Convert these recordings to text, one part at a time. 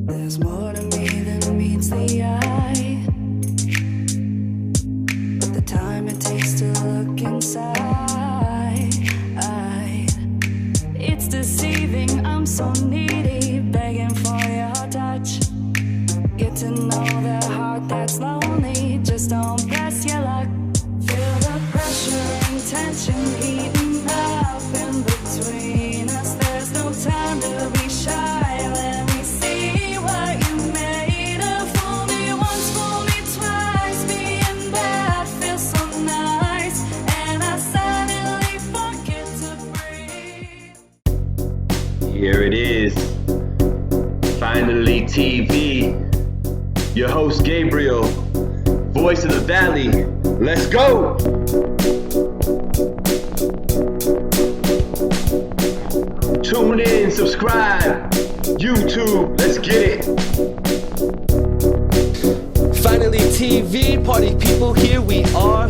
There's more to me than meets the eye, but the time it takes to look inside, it's deceiving. I'm so needy, begging for your touch. Get to know the heart that's lonely, just don't press your luck. Feel the pressure and tension heating up in between us. There's no time to be shy. Let me see what you made of. Fool me once, fool me twice. Being bad feels so nice, and I suddenly forget to breathe. Here it is, Finally TV. Your host Gabriel, voice of the valley. Let's go! Tune in, subscribe, YouTube, let's get it. Finally TV, party people, here we are,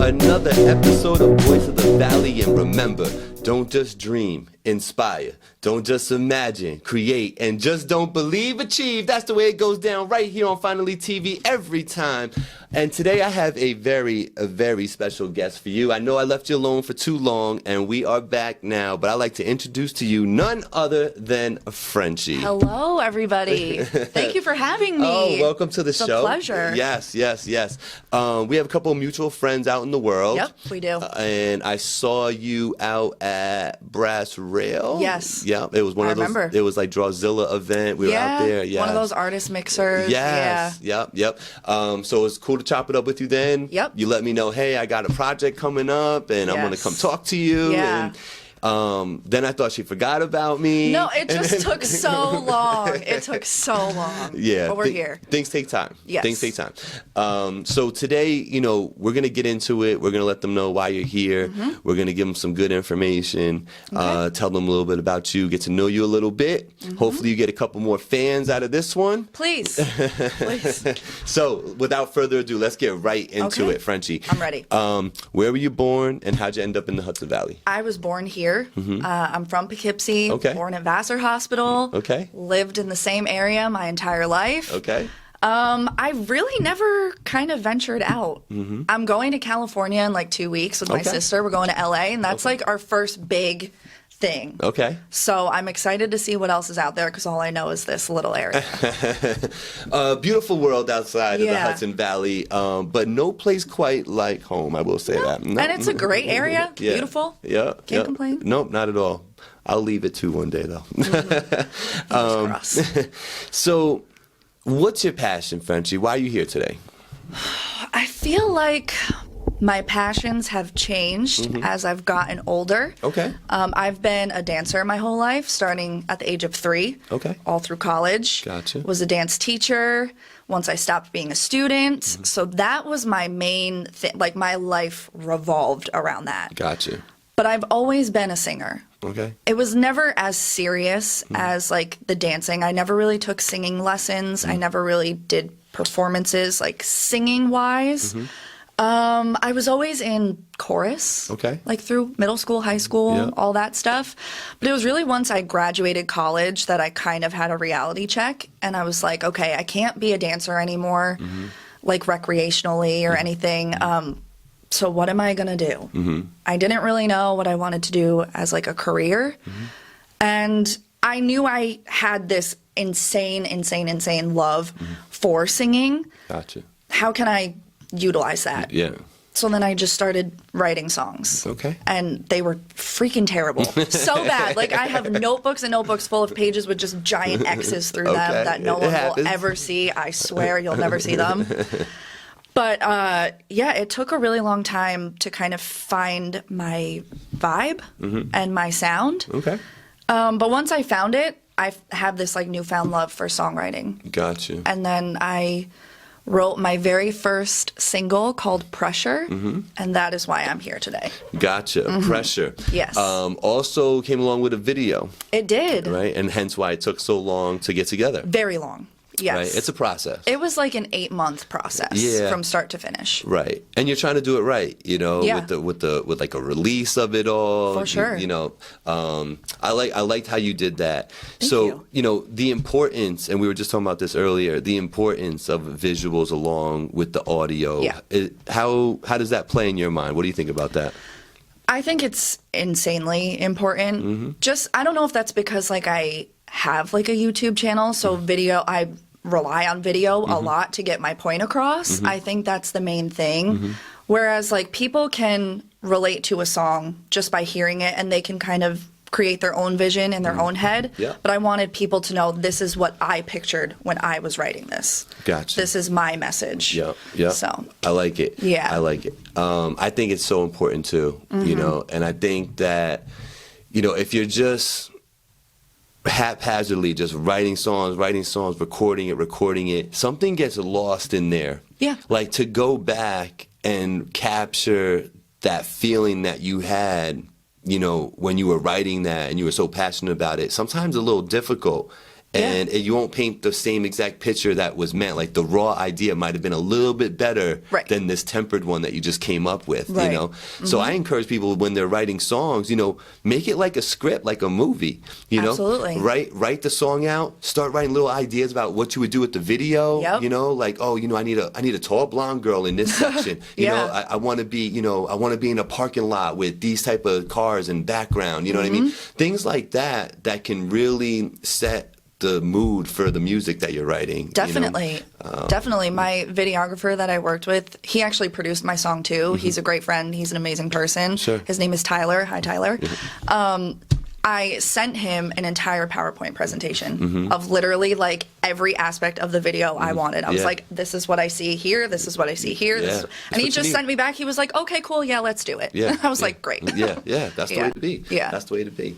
another episode of Voice of the Valley. And remember, don't just dream, inspire. Don't just imagine, create, and just don't believe, achieve. That's the way it goes down right here on Finally TV every time. And today I have a very special guest for you. I know I left you alone for too long, and we are back now, but I'd like to introduce to you none other than Frenchi. Hello, everybody. Thank you for having me. Oh, welcome to the show. It's a pleasure. Yes. We have a couple of mutual friends out in the world. Yep, we do. And I saw you out at Brass Rail. Yes. Yeah, it was one of those. Remember. It was like Drawzilla event. We were out there. Yeah, one of those artist mixers. Yes. Yeah. Yep. So it was cool to chop it up with you then. Yep. You let me know, hey, I got a project coming up, and I'm gonna come talk to you. Yeah. And then I thought she forgot about me. No, it just took so long. It took so long. Yeah. But we're here. Things take time. Yes. Things take time. So today, we're going to get into it. We're going to let them know why you're here. Mm-hmm. We're going to give them some good information, tell them a little bit about you, get to know you a little bit. Mm-hmm. Hopefully you get a couple more fans out of this one. Please. Please. So without further ado, let's get right into it, Frenchi. I'm ready. Where were you born, and how'd you end up in the Hudson Valley? I was born here. I'm from Poughkeepsie. Okay. Born at Vassar Hospital. Okay. Lived in the same area my entire life. Okay. I really never kind of ventured out. I'm going to California in like 2 weeks with my sister. We're going to LA, and that's like our first big thing. Okay. So I'm excited to see what else is out there, because all I know is this little area. Beautiful world outside of the Hudson Valley, but no place quite like home, I will say that. No. And it's a great area. Yeah. Beautiful. Yeah. Can't complain. Nope, not at all. I'll leave it to one day, though. Fingers crossed. So, what's your passion, Frenchi? Why are you here today? I feel like my passions have changed as I've gotten older. Okay. I've been a dancer my whole life, starting at the age of 3. Okay. All through college. Gotcha. Was a dance teacher once I stopped being a student. So that was my main thing. Like, my life revolved around that. Gotcha. But I've always been a singer. Okay. It was never as serious as like the dancing. I never really took singing lessons. I never really did performances like singing wise. I was always in chorus. Okay. Like through middle school, high school, all that stuff. But it was really once I graduated college that I kind of had a reality check, and I was like, okay, I can't be a dancer anymore, like recreationally or anything. So what am I going to do? I didn't really know what I wanted to do as like a career. And I knew I had this insane love for singing. Gotcha. How can I utilize that? Yeah. So then I just started writing songs. Okay. And they were freaking terrible. So bad. Like, I have notebooks and notebooks full of pages with just giant X's through them that no one will ever see. I swear you'll never see them. But, yeah, it took a really long time to kind of find my vibe and my sound. Okay. But once I found it, I have this, like, newfound love for songwriting. Gotcha. And then I wrote my very first single called Pressure, and that is why I'm here today. Gotcha. Pressure. Yes. Also came along with a video. It did. Right? And hence why it took so long to get together. Very long. Yes. Right? It's a process. It was like an 8-month process from start to finish. Right. And you're trying to do it right, you know, Yeah. with like a release of it all. For sure. You know, I liked how you did that. Thank So, you. know, the importance, and we were just talking about this earlier, the importance of visuals along with the audio. Yeah. How does that play in your mind? What do you think about that? I think it's insanely important. Just, I don't know if that's because like I have like a YouTube channel, so video, I rely on video a lot to get my point across. I think that's the main thing. Whereas like people can relate to a song just by hearing it, and they can kind of create their own vision in their own head. Yeah. But I wanted people to know this is what I pictured when I was writing this. Gotcha. This is my message. Yeah. So I like it. Yeah. I like it. I think it's so important too, you know, and I think that, you know, if you're just haphazardly just writing songs, recording it, something gets lost in there. Yeah. Like to go back and capture that feeling that you had, you know, when you were writing that and you were so passionate about it, sometimes a little difficult. And you won't paint the same exact picture that was meant. Like the raw idea might have been a little bit better than this tempered one that you just came up with, you know? So I encourage people when they're writing songs, you know, make it like a script, like a movie, you know? Absolutely. Write the song out, start writing little ideas about what you would do with the video, you know? Like, oh, you know, I need a tall blonde girl in this section. You know, I want to be, you know, I want to be in a parking lot with these type of cars and background, you know what I mean? Things like that can really set the mood for the music that you're writing. Definitely. You know? Definitely. My videographer that I worked with, he actually produced my song too. He's a great friend. He's an amazing person. Sure. His name is Tyler. Hi, Tyler. I sent him an entire PowerPoint presentation of literally like every aspect of the video I wanted. I was like, this is what I see here. This is what I see here. This is... And he just sent me back. He was like, okay, cool. Yeah, let's do it. Yeah. I was like, great. Yeah. That's the way to be. Yeah. That's the way to be.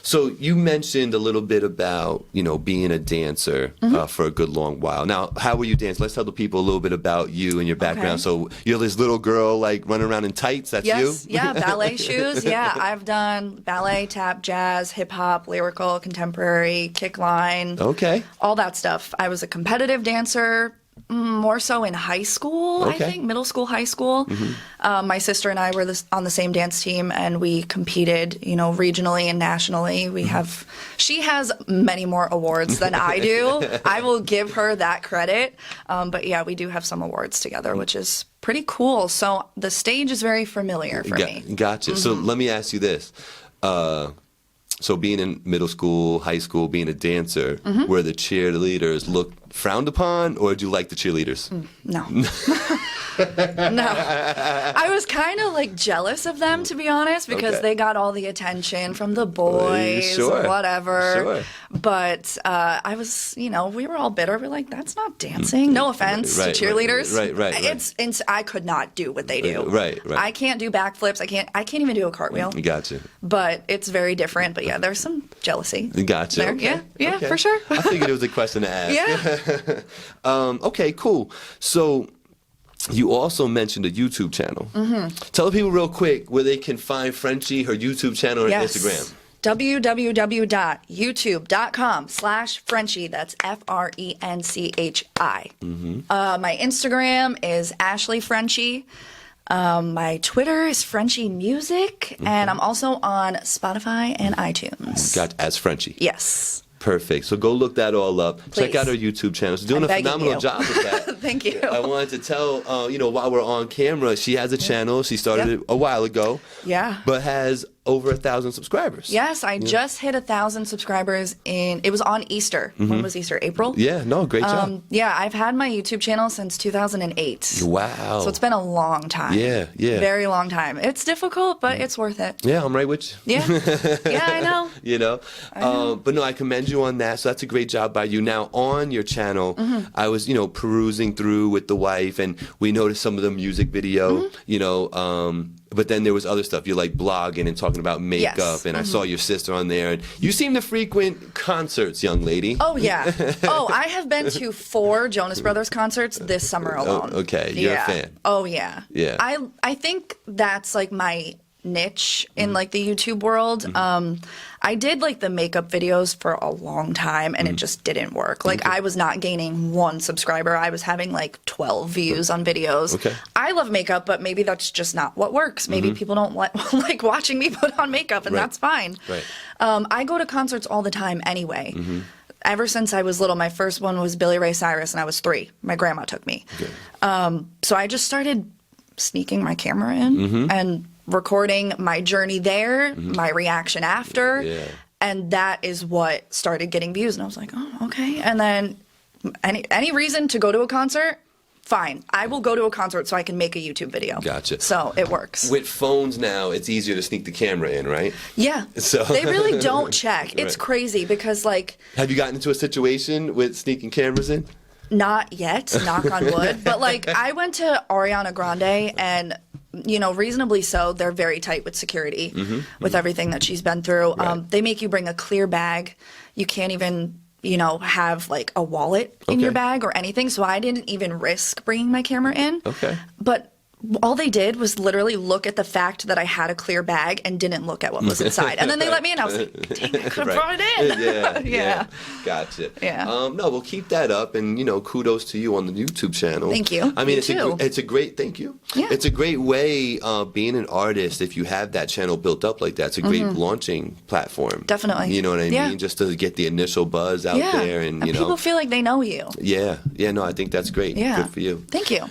So you mentioned a little bit about, you know, being a dancer for a good long while. Now, how were you dancing? Let's tell the people a little bit about you and your background. So you're this little girl like running around in tights. That's you? Yeah, ballet shoes. Yeah, I've done ballet, tap, jazz, hip hop, lyrical, contemporary, kick line. Okay. All that stuff. I was a competitive dancer. More so in high school, I think, middle school, high school. My sister and I were on the same dance team, and we competed, you know, regionally and nationally. She has many more awards than I do. I will give her that credit. But yeah, we do have some awards together, which is pretty cool. So the stage is very familiar for me. Gotcha. So let me ask you this. So being in middle school, high school, being a dancer, were the cheerleaders looked frowned upon, or did you like the cheerleaders? No. No. I was kind of like jealous of them, to be honest, because they got all the attention from the boys or whatever. Sure. But I was, you know, we were all bitter. We're like, that's not dancing. No offense to cheerleaders. Right. I could not do what they do. Right. I can't do backflips. I can't even do a cartwheel. Gotcha. But it's very different. But yeah, there's some jealousy. Gotcha. There. Okay. Yeah, for sure. I figured it was a question to ask. Yeah. Okay, cool. So you also mentioned a YouTube channel. Tell the people real quick where they can find Frenchi, her YouTube channel, and Instagram. www.youtube.com/Frenchi. That's FRENCHI. My Instagram is Ashley Frenchi. My Twitter is Frenchi Music, and I'm also on Spotify and iTunes. Got as Frenchi. Yes. Perfect. So go look that all up. Please. Check out her YouTube channel. She's doing a phenomenal job with that. Thank you. I wanted to tell, you know, while we're on camera, she has a channel. She started it a while ago. Yeah. But has over 1,000 subscribers. Yes, I just hit 1,000 subscribers it was on Easter. When was Easter? April? Yeah, no, great job. Yeah, I've had my YouTube channel since 2008. Wow. So it's been a long time. Yeah. Very long time. It's difficult, but it's worth it. Yeah, I'm right with you. Yeah. Yeah, I know. You know? But no, I commend you on that. So that's a great job by you. Now, on your channel, I was, you know, perusing through with the wife, and we noticed some of the music video, you know, but then there was other stuff. You're like blogging and talking about makeup, and I saw your sister on there. And you seem to frequent concerts, young lady. Oh, yeah. I have been to 4 Jonas Brothers concerts this summer alone. Okay, you're a fan. Oh, yeah. Yeah. I think that's like my niche in like the YouTube world. I did like the makeup videos for a long time and it just didn't work. Like I was not gaining 1 subscriber. I was having like 12 views on videos. Okay. I love makeup, but maybe that's just not what works. Maybe people don't like watching me put on makeup, and that's fine. Right. I go to concerts all the time anyway. Ever since I was little, my first one was Billy Ray Cyrus, and I was 3. My grandma took me. Okay. So I just started sneaking my camera in and recording my journey there, my reaction after, and that is what started getting views. And I was like, oh, okay. And then any reason to go to a concert, fine. I will go to a concert so I can make a YouTube video. Gotcha. So it works. With phones now, it's easier to sneak the camera in, right? Yeah. So they really don't check. It's Right. crazy because, like... Have you gotten into a situation with sneaking cameras in? Not yet, knock on wood. But, like, I went to Ariana Grande, and, you know, reasonably so, they're very tight with security with everything that she's been through. Right. They make you bring a clear bag. You can't even... you know, have like a wallet in your bag or anything. So I didn't even risk bringing my camera in. Okay. But all they did was literally look at the fact that I had a clear bag and didn't look at what was inside. And then they let me in. I was like, dang, I could have brought it in. Yeah. Gotcha. Yeah. No, we'll keep that up, and you know, kudos to you on the YouTube channel. Thank you. I mean, You it's a great. Thank you. Yeah. It's a great way being an artist. If you have that channel built up like that, it's a great launching platform. Definitely. You know what I Yeah. mean? Just to get the initial buzz out there, and you know, people feel like they know you. Yeah. No, I think that's great. Yeah. Good for you. Thank you.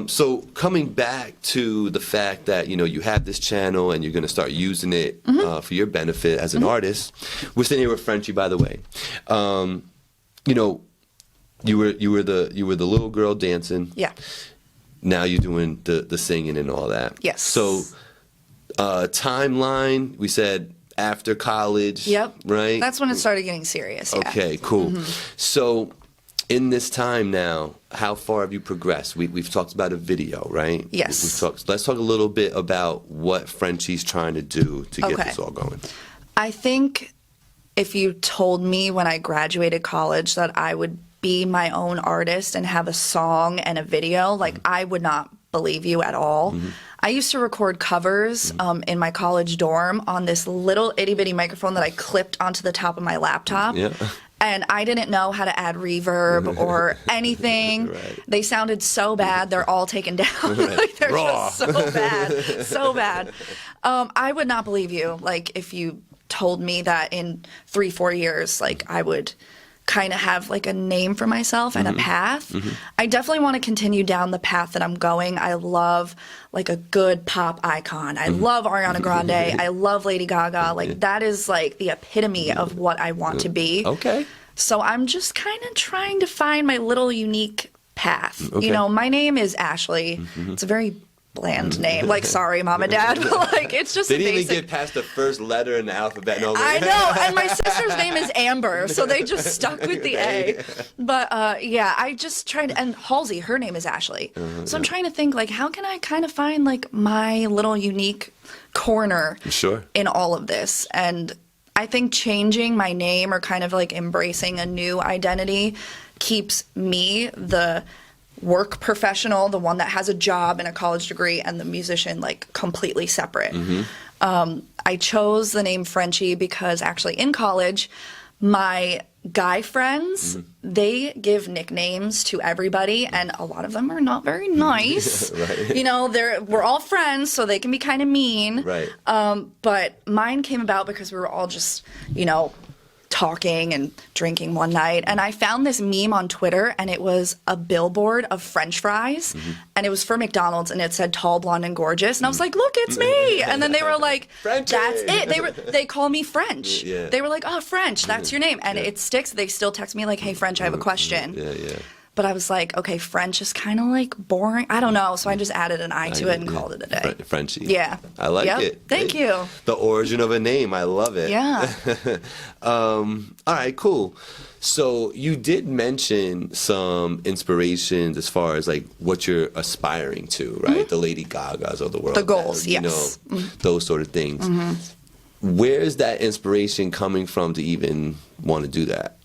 So coming back to the fact that, you know, you have this channel and you're going to start using it for your benefit as an artist. We're sitting here with Frenchi, by the way. You know, you were the little girl dancing. Yeah. Now you're doing the singing and all that. Yes. So timeline, we said after college. Yep. Right? That's when it started getting serious. Yeah. Okay, cool. So in this time now, how far have you progressed? We've talked about a video, right? Yes. Let's talk a little bit about what Frenchi's trying to do to get this all going. I think if you told me when I graduated college that I would be my own artist and have a song and a video, like I would not believe you at all. I used to record covers in my college dorm on this little itty bitty microphone that I clipped onto the top of my laptop. Yeah. And I didn't know how to add reverb or anything. Right. They sounded so bad. They're all taken down. Like they're just so bad. So bad. I would not believe you, like, if you told me that in 3-4 years, like, I would kind of have like a name for myself and a path. I definitely want to continue down the path that I'm going. I love like a good pop icon. I love Ariana Grande. I love Lady Gaga. Like that is like the epitome of what I want to be. Okay. So I'm just kind of trying to find my little unique path. Okay. You know, my name is Ashley. It's a very bland name. Like, sorry, mom and dad, but like, it's just They a didn't basic. even get past the first letter in the alphabet. No, I know, and my sister's name is Amber, so they just stuck with the A. But yeah, I just tried, and Halsey, her name is Ashley. So I'm trying to think, like, how can I kind of find like my little unique corner in all of this? And I think changing my name or kind of like embracing a new identity keeps me, the work professional, the one that has a job and a college degree, and the musician, like, completely separate. I chose the name Frenchi because actually in college, my guy friends, they give nicknames to everybody, and a lot of them are not very nice. You know, we're all friends, so they can be kind of mean. But mine came about because we were all just, you know, talking and drinking one night, and I found this meme on Twitter, and it was a billboard of French fries, and it was for McDonald's, and it said "tall, blonde, and gorgeous," and I was like, "Look, it's me!" And then they were like, Frenchie. "That's it." They call me French. They were like, "Oh, French, that's your name," and it sticks. They still text me like, "Hey, French, I have a question." But I was like, okay, French is kind of like boring. I don't know. So I just added an I to it and called it a day. Frenchi. Yeah. I like it. Thank you. The origin of a name. I love it. Yeah. All right, cool. So you did mention some inspirations as far as like what you're aspiring to, right? The Lady Gagas of the world. The goals, you yes. know, those sort of things. Where's that inspiration coming from to even want to do that?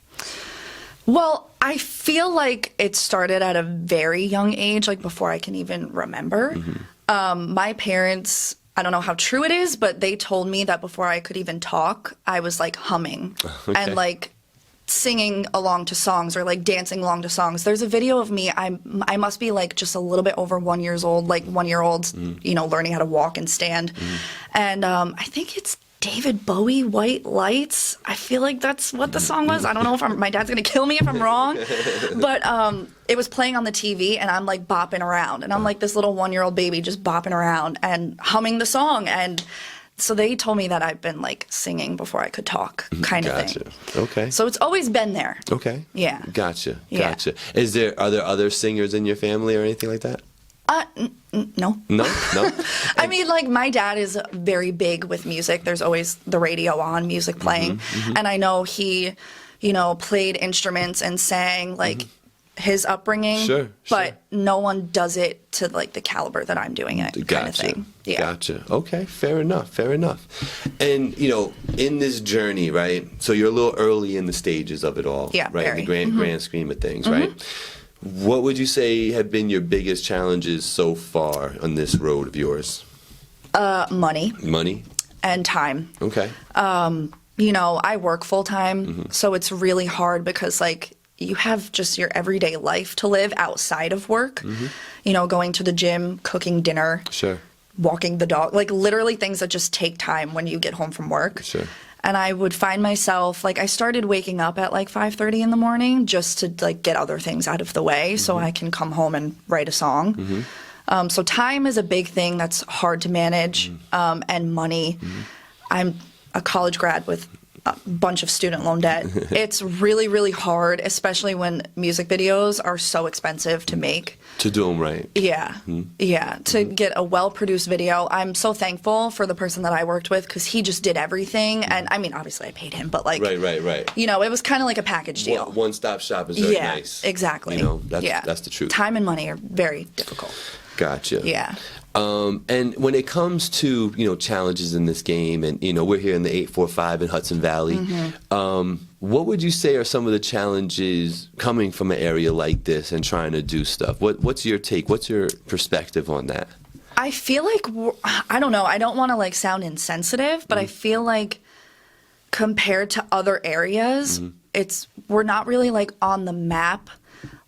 Well, I feel like it started at a very young age, like before I can even remember. My parents I don't know how true it is, but they told me that before I could even talk, I was like humming and like singing along to songs or like dancing along to songs. There's a video of me. I must be like just a little bit over 1 year old, like 1 year old, you know, learning how to walk and stand. And I think it's David Bowie, White Lights. I feel like that's what the song was. I don't know if my dad's gonna kill me if I'm wrong, but it was playing on the TV and I'm like bopping around and I'm like this little 1 year old baby just bopping around and humming the song. And so they told me that I've been like singing before I could talk, kind of thing. Okay. So it's always been there. Okay. Yeah. Gotcha. Yeah. Are there other singers in your family or anything like that? No. No. I mean, like, my dad is very big with music. There's always the radio on, music playing. And I know he, you know, played instruments and sang, like, his upbringing. Sure. But no one does it to, like, the caliber that I'm doing it, kind of thing. Yeah. Gotcha. Okay, fair enough. And, you know, in this journey, right, so you're a little early in the stages of it all. Yeah, right, very. in the grand scheme of things, right? What would you say have been your biggest challenges so far on this road of yours? Money. Money? And time. Okay. You know, I work full time, so it's really hard because, like, you have just your everyday life to live outside of work. You know, going to the gym, cooking dinner. Sure. Walking the dog, like literally things that just take time when you get home from work. Sure. And I would find myself, like, I started waking up at like 5:30 in the morning just to like get other things out of the way so I can come home and write a song. So time is a big thing that's hard to manage, and money. I'm a college grad with a bunch of student loan debt. It's really, really hard, especially when music videos are so expensive to make. To do them right. Yeah. Yeah. To get a well-produced video. I'm so thankful for the person that I worked with because he just did everything. And I mean, obviously I paid him, but like, Right. you know, it was kind of like a package deal. One-stop shop is very nice. Exactly. You know, that's the truth. Time and money are very difficult. Gotcha. Yeah. And when it comes to, you know, challenges in this game, and, you know, we're here in the 845 in Hudson Valley, what would you say are some of the challenges coming from an area like this and trying to do stuff? What's your take? What's your perspective on that? I feel like, I don't know, I don't want to like sound insensitive, but I feel like compared to other areas, we're not really like on the map.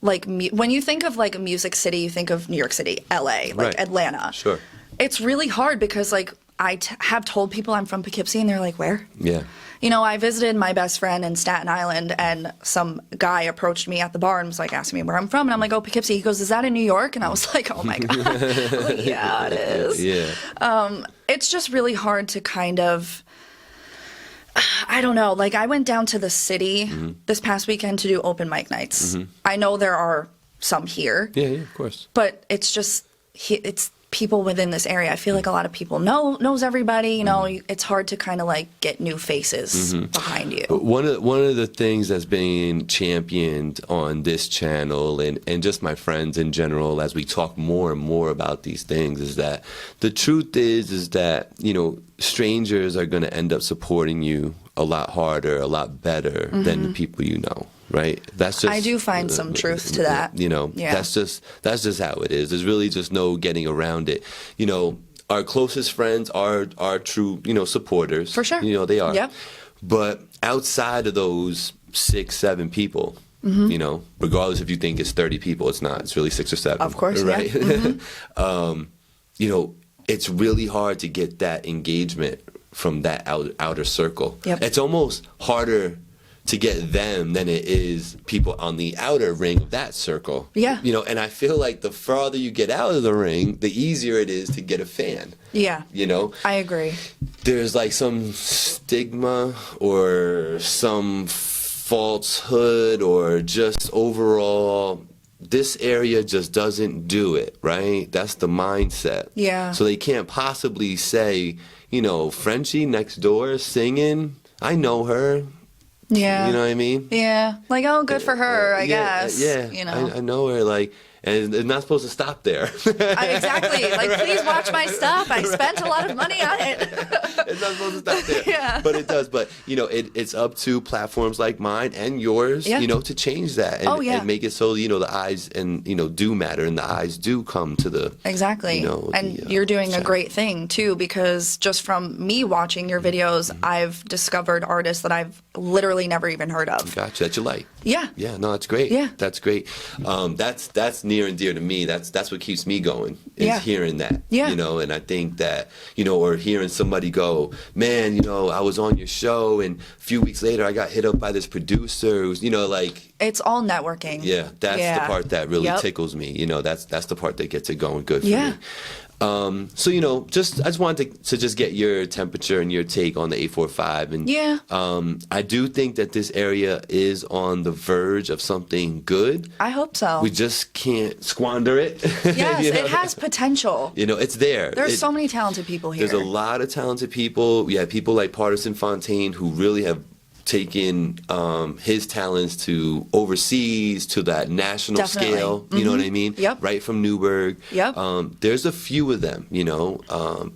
Like, when you think of like a music city, you think of New York City, LA, like Atlanta. Sure. It's really hard because like I have told people I'm from Poughkeepsie and they're like, where? Yeah. You know, I visited my best friend in Staten Island and some guy approached me at the bar and was like asking me where I'm from. And I'm like, oh, Poughkeepsie. He goes, is that in New York? And I was like, oh my God. Like, yeah, it is. Yeah. It's just really hard to kind of, I don't know, like I went down to the city this past weekend to do open mic nights. I know there are some here. Yeah, of course. But it's just, it's people within this area. I feel like a lot of people knows everybody, you know, it's hard to kind of like get new faces behind you. One of the things that's being championed on this channel and just my friends in general as we talk more and more about these things is that the truth is that, you know, strangers are going to end up supporting you a lot harder, a lot better than the people you know. Right. That's just. I do find some truth to that. You know. Yeah. That's just how it is. There's really just no getting around it. You know, our closest friends are true, you know, supporters. For sure. You know, they are. Yep. But outside of those 6, 7 people, you know, regardless if you think it's 30 people, it's not. It's really 6 or 7. Of course. Right. Yeah. You know, it's really hard to get that engagement from that outer circle. Yep. It's almost harder to get them than it is people on the outer ring of that circle. Yeah. You know, and I feel like the farther you get out of the ring, the easier it is to get a fan. Yeah. You know? I agree. There's like some stigma or some falsehood or just overall, this area just doesn't do it, right? That's the mindset. Yeah. So they can't possibly say, you know, Frenchi next door singing, I know her. Yeah. You know what I mean? Yeah. Like, oh, good for her, I guess. Yeah. You know. I know her. Like, And it's not supposed to stop there. Exactly. Like, please watch my stuff. I spent a lot of money on it. It's not supposed to stop there. Yeah. But it does. But, you know, it's up to platforms like mine and yours, you know, to change that and make it so, you know, the eyes and, you know, do matter and the eyes do come to the Exactly. You know, and you're doing a great thing too, because just from me watching your videos, I've discovered artists that I've literally never even heard of. Gotcha. That you like. Yeah. Yeah, no, that's great. Yeah. That's great. That's near and dear to me. That's what keeps me going, is hearing that. Yeah. You know, and I think that, you know, or hearing somebody go, man, you know, I was on your show and a few weeks later I got hit up by this producer who's, you know, like, it's all networking. yeah, that's the part that really tickles me. You know, that's the part that gets it going good for me. So, you know, I just wanted to just get your temperature and your take on the 845. And I do think that this area is on the verge of something good. I hope so. We just can't squander it. Yes, you know? it has potential. You know, it's there. There's so many talented people here. There's a lot of talented people. Yeah, people like Partisan Fontaine who really have taken his talents to overseas, to that national scale, you know what I mean? Yep. Right from Newburgh. Yep. There's a few of them, you know.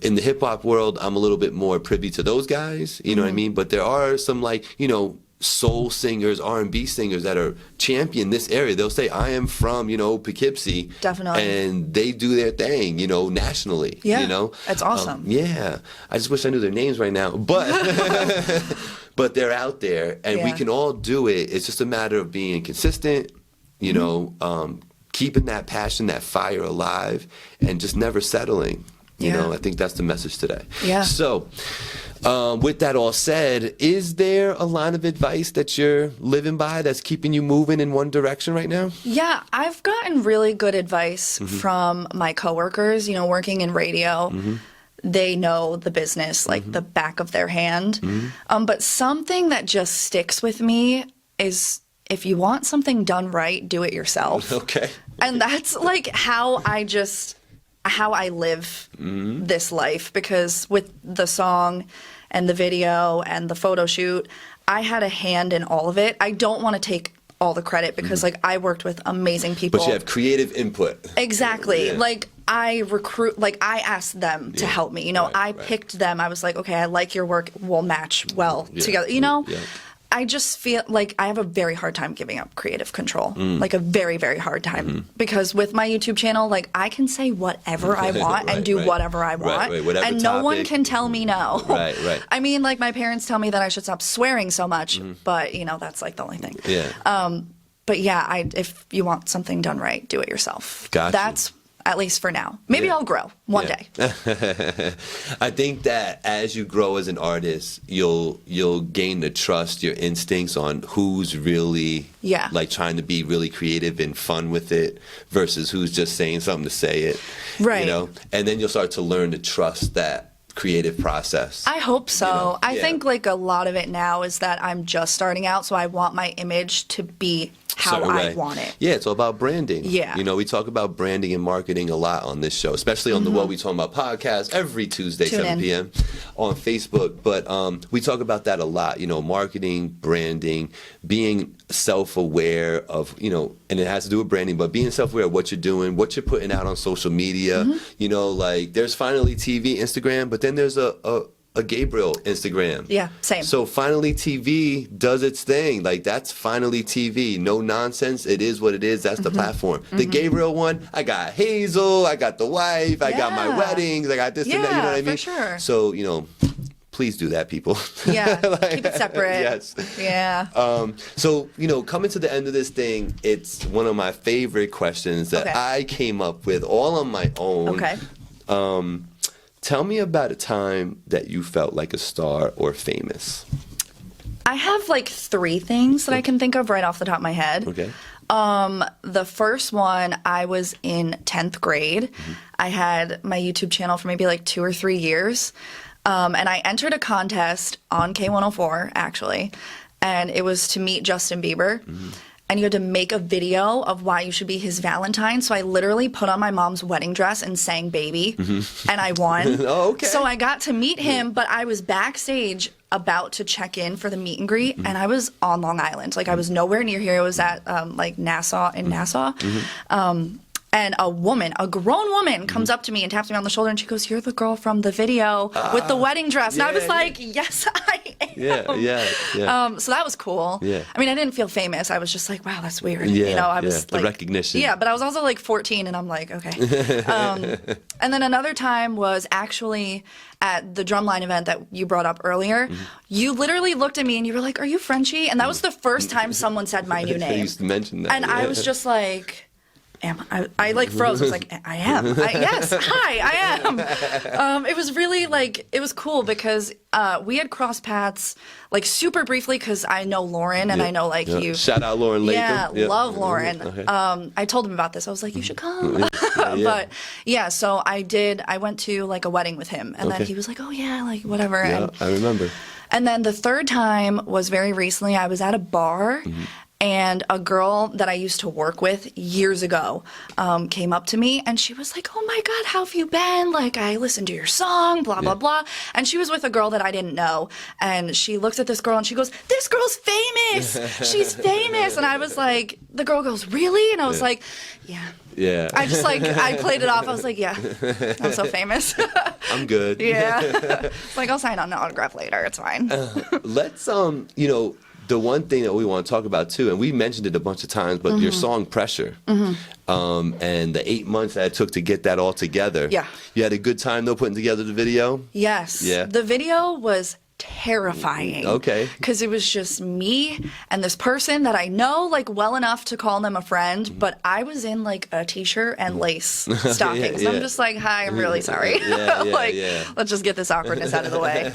In the hip hop world, I'm a little bit more privy to those guys, you know what I mean? But there are some, like, you know, soul singers, R&B singers that are champion this area. They'll say, I am from, you know, Poughkeepsie. Definitely. And they do their thing, you know, nationally. Yeah. You know? That's awesome. Yeah. I just wish I knew their names right now. But but they're out there and we can all do it. It's just a matter of being consistent, you know, keeping that passion, that fire alive, and just never settling. You know, I think that's the message today. Yeah. So, with that all said, is there a line of advice that you're living by that's keeping you moving in one direction right now? Yeah, I've gotten really good advice from my coworkers, you know, working in radio. They know the business like the back of their hand. But something that just sticks with me is, if you want something done right, do it yourself. Okay. And that's like how I live this life, because with the song and the video and the photo shoot, I had a hand in all of it. I don't want to take all the credit because like I worked with amazing people. But you have creative input. Exactly. Yeah. Like I asked them to help me. You know, I picked them. I was like, okay, I like your work. We'll match well together. You know? Yeah. I just feel like I have a very hard time giving up creative control, like a very, very hard time. Because with my YouTube channel, like I can say whatever I want and do whatever I want, and no one can tell me no. Right. I mean, like my parents tell me that I should stop swearing so much, but you know that's like the only thing. Yeah. But yeah, if you want something done right, do it yourself. Gotcha. That's at least for now. Maybe I'll grow one day. I think that as you grow as an artist, you'll gain the trust, your instincts on who's really like trying to be really creative and fun with it versus who's just saying something to say it. Right. You know? And then you'll start to learn to trust that creative process. I hope so. You know? I think like a lot of it now is that I'm just starting out, so I want my image to be how I want it. Yeah, it's all about branding. Yeah. You know, we talk about branding and marketing a lot on this show, especially on the What We Talk About podcast every Tuesday, 7 p.m. on Facebook. But we talk about that a lot, you know, marketing, branding, being self-aware of, you know, and it has to do with branding, but being self-aware of what you're doing, what you're putting out on social media. You know, like there's FinallyTV Instagram, but then there's a GABRIEL Instagram. Yeah, same. So FinallyTV does its thing. Like that's FinallyTV. No nonsense. It is what it is. That's the platform. The GABRIEL one, I got Hazel, I got the wife, I got my weddings, I got this and that. You know what I mean? For sure. So, you know, please do that, people. Yeah, like, keep it separate. Yes. Yeah. So, you know, coming to the end of this thing, it's one of my favorite questions that I came up with all on my own. Okay. Tell me about a time that you felt like a star or famous. I have like 3 things that I can think of right off the top of my head. Okay. The first one, I was in 10th grade. I had my YouTube channel for maybe like 2 or 3 years. And I entered a contest on K104, actually. And it was to meet Justin Bieber. And you had to make a video of why you should be his Valentine. So I literally put on my mom's wedding dress and sang Baby, and I won. Oh, okay. So I got to meet him, but I was backstage about to check in for the meet and greet, and I was on Long Island. Like, I was nowhere near here. I was at, like, Nassau, in Nassau. And a grown woman, comes up to me and taps me on the shoulder, and she goes, "You're the girl from the video with the wedding dress." And I was like, "Yes, I am." Yeah. So that was cool. Yeah. I mean, I didn't feel famous. I was just like, "Wow, that's weird." Yeah, You know, I was the like, recognition. Yeah, but I was also like 14, and I'm like, okay. And then another time was actually at the drumline event that you brought up earlier. You literally looked at me and you were like, "Are you Frenchie?" And that was the first time someone said my new name. I used to mention that. And I was just like, I like froze. I was like, I am. Yes, hi, I am. It was really like, it was cool because we had crossed paths like super briefly because I know Lauren and I know like you. Shout out Lauren Latham. Yeah, love Lauren. Okay. I told him about this. I was like, you should come. But yeah, so I went to like a wedding with him, and then he was like, oh yeah, like whatever. Yeah, And, I remember. and then the third time was very recently. I was at a bar. And a girl that I used to work with years ago came up to me, and she was like, "Oh my God, how have you been? Like, I listened to your song, blah, blah, blah." And she was with a girl that I didn't know. And she looks at this girl and she goes, "This girl's famous. She's famous." And I was like, the girl goes, "Really?" And I was like, yeah. Yeah. I just like, I played it off. I was like, yeah, I'm so famous. I'm good. Yeah. It's like, I'll sign on an autograph later. It's fine. Let's, you know, the one thing that we want to talk about too, and we mentioned it a bunch of times, but your song Pressure, and the 8 months that it took to get that all together. Yeah. You had a good time though putting together the video? Yes. Yeah. The video was terrifying. Okay. Because it was just me and this person that I know like well enough to call them a friend, but I was in like a t-shirt and lace stockings. Yeah. I'm just like, "Hi, I'm really sorry." Like, let's just get this awkwardness out of the way.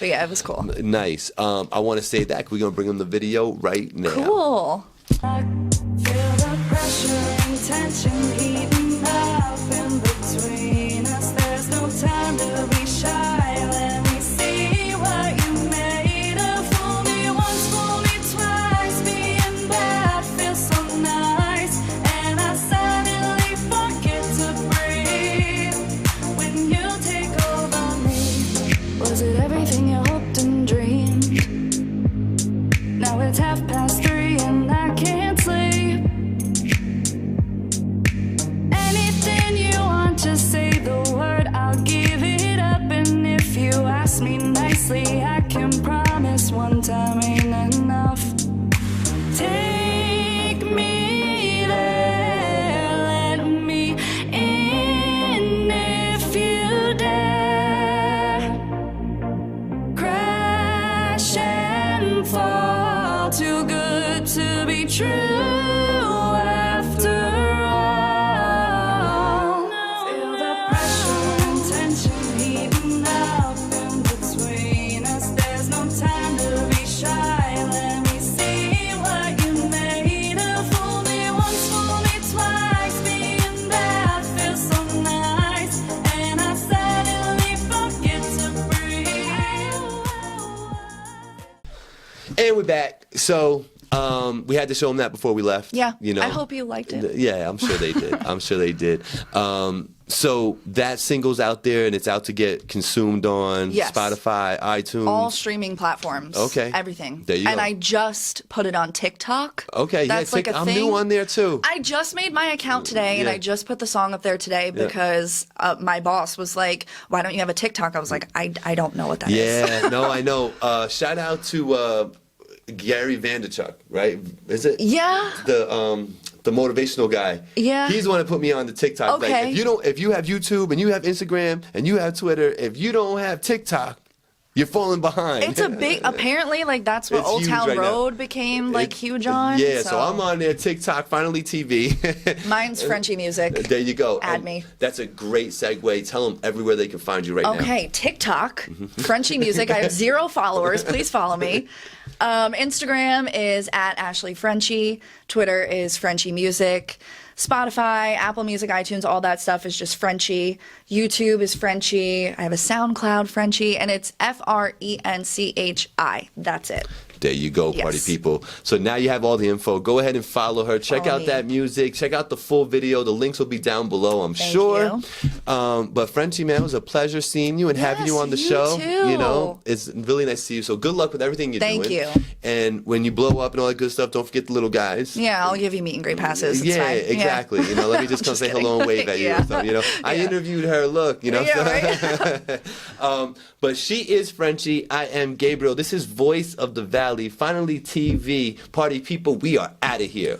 But yeah, it was cool. Nice. I want to say that we're going to bring them the video right now. Cool. I feel the pressure and tension heating up in between us. There's no time to be shy. Let me see what you made of. Fool me once, fool me twice. Being bad feels so nice, and I suddenly forget to breathe when you take over me. Was it everything you hoped and dreamed? Now it's 3:30 and I can't sleep. Anything you want, just say the word, I'll give it up. And if you ask me nicely, I can promise one time ain't enough. Take me there, let me in if you dare. Crash and fall, too good to be true after all. Feel the pressure and tension heating up in between us. There's no time to be shy. Let me see what you made of. Fool me once, fool me twice. Being bad feels so nice, and I suddenly forget to breathe. And we're back. So we had to show them that before we left. Yeah. You know. I hope you liked it. Yeah, I'm sure they did. I'm sure they did. So that single's out there, and it's out to get consumed on Yes. Spotify, iTunes. All streaming platforms. Okay. Everything. There you And go. I just put it on TikTok. Okay, That's yeah, like a I'm thing. new on there too. I just made my account today, and Yeah. I just put the song up there today because my boss was like, "Why don't you have a TikTok?" I was like, I don't know what that is. Yeah, no, I know. Shout out to Gary Vanderchuk, right? Is it? Yeah. The motivational guy. Yeah. He's the one that put me on the TikTok. Okay. Like, if you have YouTube and you have Instagram and you have Twitter, if you don't have TikTok, you're falling behind. It's a big, apparently, like, that's what It's Old huge Town right now. Road became, like, huge on. Yeah, so I'm on there, TikTok, FinallyTV. Mine's Frenchi music. There you go. Add And me. That's a great segue. Tell them everywhere they can find you right now. Okay, TikTok, Frenchi music. I have 0 followers. Please follow me. Instagram is at Ashley Frenchi. Twitter is Frenchi Music. Spotify, Apple Music, iTunes, all that stuff is just Frenchi. YouTube is Frenchi. I have a SoundCloud Frenchi, and it's Frenchi. That's it. There you go, Yes. party people. So now you have all the info. Go ahead and follow her. Check Follow out me. that music. Check out the full video. The links will be down below, I'm Thank sure. you. But Frenchie, man, it was a pleasure seeing you and having you Yes, on the you show. too. You know, it's really nice to see you. So good luck with everything you're Thank doing. you. And when you blow up and all that good stuff, don't forget the little guys. Yeah, I'll give you meet and greet passes. It's Yeah, fine. exactly. You know, let me just come Just say kidding. hello and wave at you Yeah. or something. You know, I Yeah. interviewed her. Look, you know. Yeah, right? But she is Frenchie. I am Gabriel. This is Voice of the Valley. Finally TV. Party people, we are out of here.